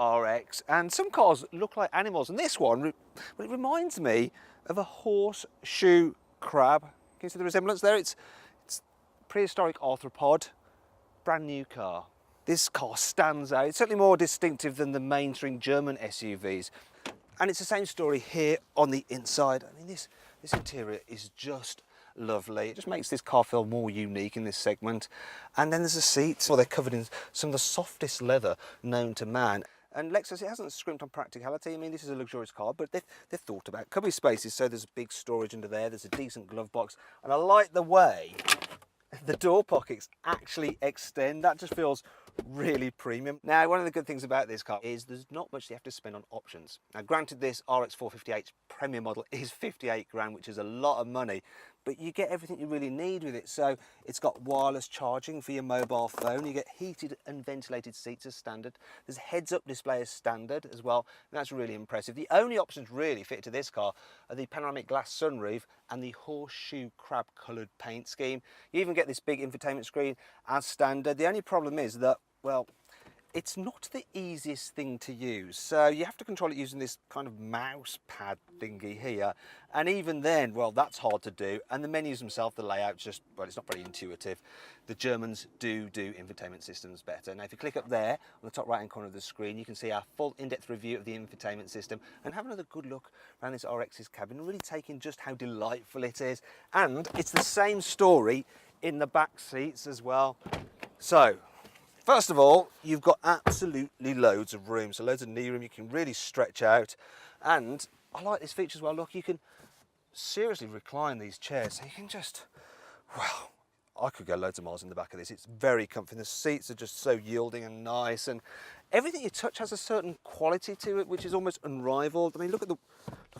RX, and some cars look like animals, and this one, well, it reminds me of a horseshoe crab. Can you see the resemblance there? It's prehistoric arthropod, brand new car. This car stands out. It's certainly more distinctive than the mainstream German SUVs. And it's the same story here on the inside. I mean, this interior is just lovely. It just makes this car feel more unique in this segment. And then there's the seats. Well, they're covered in some of the softest leather known to man. And Lexus, it hasn't scrimped on practicality. I mean, this is a luxurious car, but they've thought about cubby spaces. So there's big storage under there. There's a decent glove box. And I like the way the door pockets actually extend. That just feels really premium. Now, one of the good things about this car is there's not much you have to spend on options. Now, granted, this RX 458 Premier model is 58 grand, which is a lot of money, but you get everything you really need with it. So it's got wireless charging for your mobile phone. You get heated and ventilated seats as standard. There's a heads-up display as standard as well. And that's really impressive. The only options really fitted to this car are the panoramic glass sunroof and the horseshoe crab coloured paint scheme. You even get this big infotainment screen as standard. The only problem is that, well, it's not the easiest thing to use. So you have to control it using this kind of mouse pad thingy here. And even then, well, that's hard to do. And the menus themselves, the layout's just, well, it's not very intuitive. The Germans do infotainment systems better. Now, if you click up there on the top right-hand corner of the screen, you can see our full in-depth review of the infotainment system and have another good look around this RX's cabin, really taking just how delightful it is. And it's the same story in the back seats as well. So, first of all, you've got absolutely loads of room, so loads of knee room. You can really stretch out, and I like this feature as well. Look, you can seriously recline these chairs, so you can just, well, I could go loads of miles in the back of this. It's very comfy. The seats are just so yielding and nice, and everything you touch has a certain quality to it, which is almost unrivaled. I mean, look at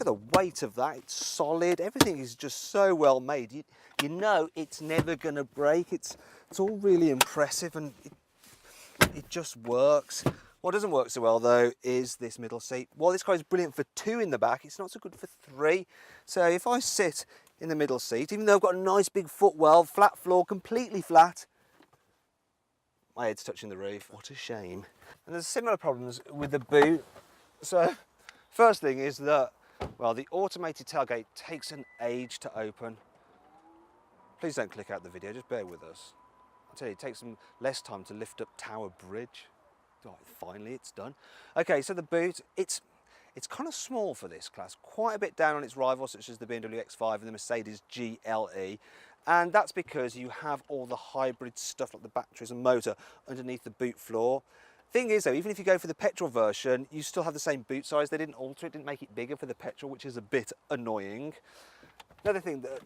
the weight of that. It's solid. Everything is just so well made. You know it's never going to break. It's all really impressive, and it just works. What doesn't work so well though is this middle seat. While this car is brilliant for 2 in the back, it's not so good for 3. So if I sit in the middle seat, even though I've got a nice big footwell, flat floor, completely flat, my head's touching the roof. What a shame. And there's similar problems with the boot. So first thing is that, well, the automated tailgate takes an age to open. Please don't click out the video, just bear with us. I'll tell you, it takes some less time to lift up Tower Bridge. Oh, finally, it's done. Okay, so the boot, it's kind of small for this class, quite a bit down on its rivals, such as the BMW X5 and the Mercedes GLE. And that's because you have all the hybrid stuff like the batteries and motor underneath the boot floor. Thing is though, even if you go for the petrol version, you still have the same boot size. They didn't alter it, didn't make it bigger for the petrol, which is a bit annoying. Another thing that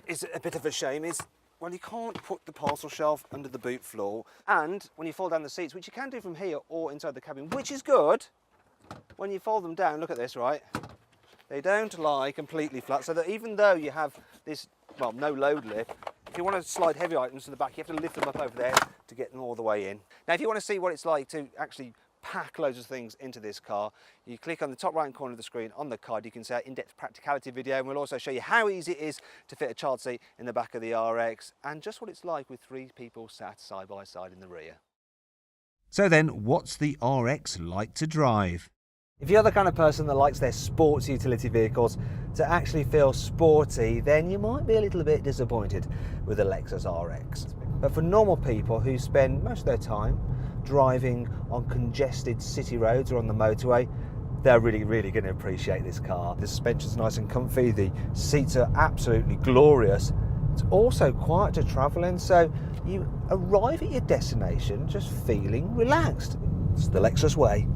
is a bit of a shame is, well, you can't put the parcel shelf under the boot floor, and when you fold down the seats, which you can do from here or inside the cabin, which is good, when you fold them down, look at this, right? They don't lie completely flat, so that even though you have this, well, no load lift, if you want to slide heavy items to the back, you have to lift them up over there to get them all the way in. Now, if you want to see what it's like to actually pack loads of things into this car, you click on the top right corner of the screen on the card. You can see our in-depth practicality video, and we'll also show you how easy it is to fit a child seat in the back of the RX and just what it's like with 3 people sat side by side in the rear. So then, what's the RX like to drive? If you're the kind of person that likes their sports utility vehicles to actually feel sporty, then you might be a little bit disappointed with the Lexus RX. But for normal people who spend most of their time driving on congested city roads or on the motorway, they're really going to appreciate this car. The suspension's nice and comfy, the seats are absolutely glorious. It's also quiet to travel in, so you arrive at your destination just feeling relaxed. It's the Lexus way.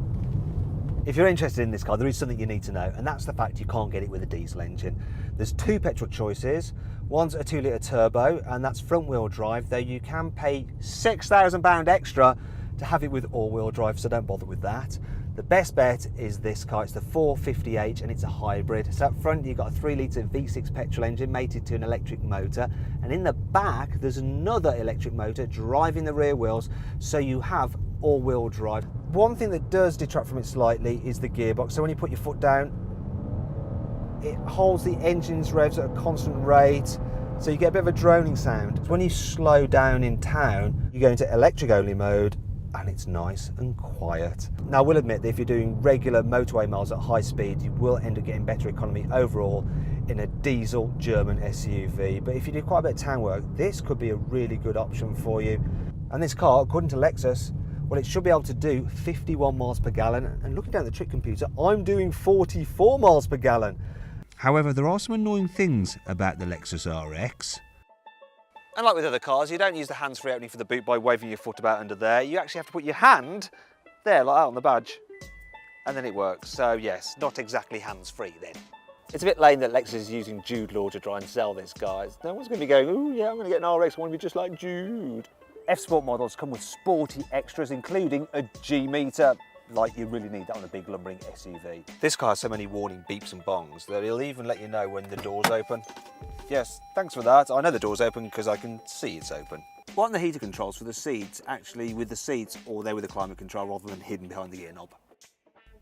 If you're interested in this car, there is something you need to know, and that's the fact you can't get it with a diesel engine. There's 2 petrol choices. One's a 2-litre turbo, and that's front-wheel drive, though you can pay £6,000 extra to have it with all-wheel drive, so don't bother with that. The best bet is this car. It's the 458, and it's a hybrid. So up front, you've got a 3-litre V6 petrol engine mated to an electric motor, and in the back, there's another electric motor driving the rear wheels, so you have all-wheel drive. One thing that does detract from it slightly is the gearbox. So when you put your foot down, it holds the engine's revs at a constant rate, so you get a bit of a droning sound. When you slow down in town, you go into electric only mode, and it's nice and quiet. Now I will admit that if you're doing regular motorway miles at high speed, you will end up getting better economy overall in a diesel German SUV. But if you do quite a bit of town work, this could be a really good option for you. And this car, according to Lexus, well, it should be able to do 51 miles per gallon. And looking down at the trip computer, I'm doing 44 miles per gallon. However, there are some annoying things about the Lexus RX. And like with other cars, you don't use the hands-free opening for the boot by waving your foot about under there. You actually have to put your hand there, like that on the badge, and then it works. So yes, not exactly hands-free then. It's a bit lame that Lexus is using Jude Law to try and sell this, guys. No one's going to be going, oh yeah, I'm going to get an RX, I want to be just like Jude. F-Sport models come with sporty extras, including a G-meter, like you really need that on a big lumbering SUV. This car has so many warning beeps and bongs that it'll even let you know when the door's open. Yes, thanks for that. I know the door's open because I can see it's open. Why aren't the heater controls for the seats actually with the seats, or they're with the climate control rather than hidden behind the gear knob?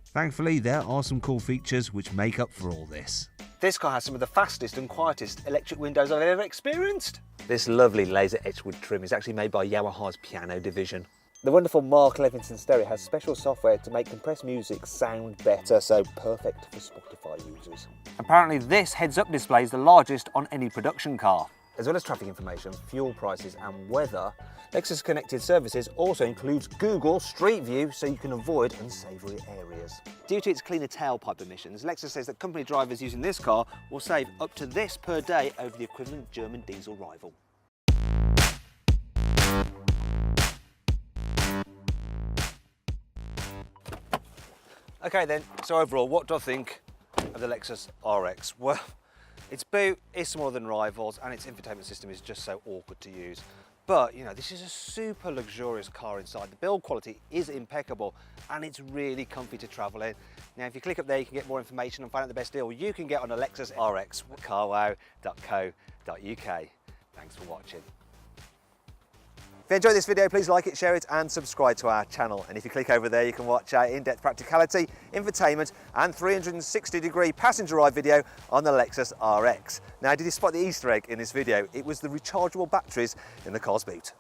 Thankfully, there are some cool features which make up for all this. This car has some of the fastest and quietest electric windows I've ever experienced. This lovely laser etchwood trim is actually made by Yamaha's piano division. The wonderful Mark Levinson stereo has special software to make compressed music sound better, so perfect for Spotify users. Apparently this heads-up display is the largest on any production car. As well as traffic information, fuel prices and weather, Lexus Connected Services also includes Google Street View so you can avoid unsavoury areas. Due to its cleaner tailpipe emissions, Lexus says that company drivers using this car will save up to this per day over the equivalent German diesel rival. Okay then, so overall, what do I think of the Lexus RX? Well, its boot is smaller than rivals and its infotainment system is just so awkward to use. But, you know, this is a super luxurious car inside. The build quality is impeccable and it's really comfy to travel in. Now, if you click up there, you can get more information and find out the best deal you can get on a Lexus RX at carwow.co.uk. Thanks for watching. If you enjoyed this video, please like it, share it and subscribe to our channel. And if you click over there, you can watch our in-depth practicality, infotainment and 360-degree passenger ride video on the Lexus RX. Now, did you spot the Easter egg in this video? It was the rechargeable batteries in the car's boot.